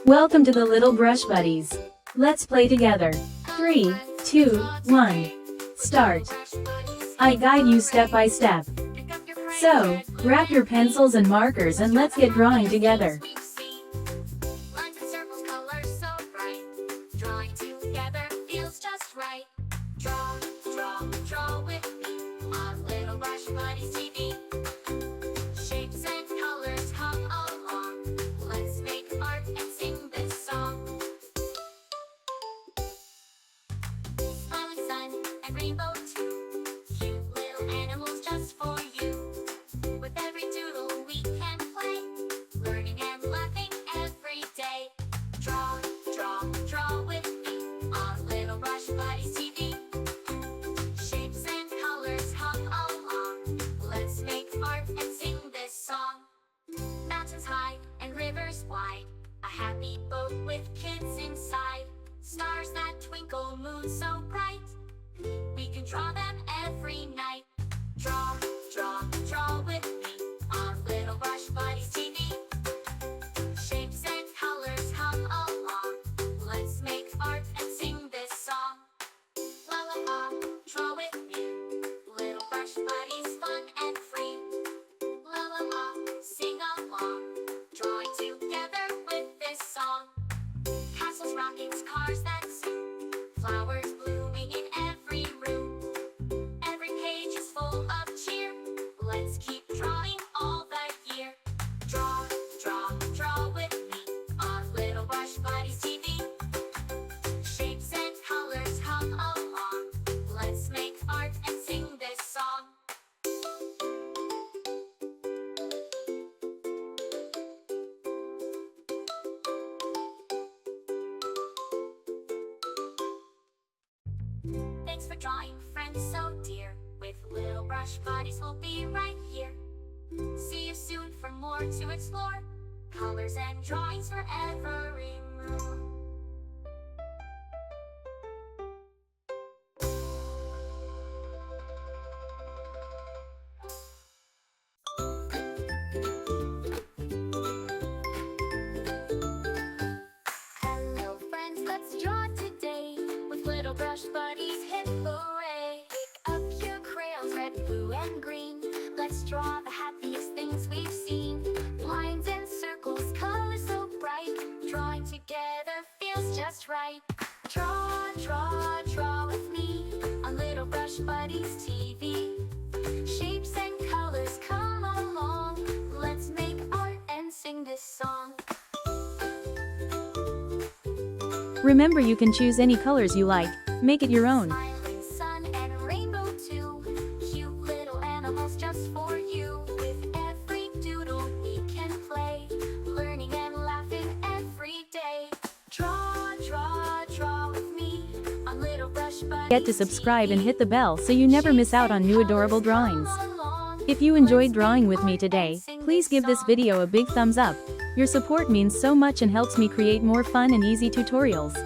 Welcome to the Little Brush Buddies. Let's play together. 3, 2, 1. Start. I guide you step by step. So, grab your pencils and markers and let's get drawing together. Draw with me on Little Brush Buddies TV. Shapes and colors come along. Let's make art and sing this song. Smiling sun and rainbow too. Cute little animals just for you. With every doodle we can play, learning and laughing every day. Draw with me on Little Brush Buddies TV. Shapes and colors come along. Let's make art and sing this song. Mountains high and rivers wide, a happy boat with kids inside. Stars that twinkle, moon so bright, we can draw them every night. Draw with me on Little Brush Buddies TV. Shapes and colors come along. Let's make art and sing this song. La la la, draw with me. Little Brush Buddies, fun and free. La la la, sing along. Drawing together with this song. Castles, rockets, cars that zoom. Flowers blooming in every room. Every page is full of cheer. Let's keep drawing all the year. Draw with me on Little Brush Buddies TV. Shapes and colors come along. Let's make art and sing this song. Thanks for drawing, friends so dear. With Little Brush Buddies, we'll be right here. See you soon for more to explore. Colors and drawings for every mood. Hello friends, let's draw today. With Little Brush Buddies, hip hooray! Pick up your crayons, red, blue, and green. Let's draw the happiest things we've seen. Lines and circles, colors so bright. Drawing together feels just right. Draw with me on Little Brush Buddies TV. Shapes and colors come along. Let's make art and sing this song. Remember, you can choose any colors you like. Make it your own. Smiling sun and rainbow too. Cute little animals just for you. With every doodle we can play, learning and laughing every day. Draw with me on Little Brush Buddies. Get to subscribe and hit the bell so you never miss out on new adorable drawings. If you enjoyed drawing with me today, please give this video a big thumbs up. Your support means so much and helps me create more fun and easy tutorials.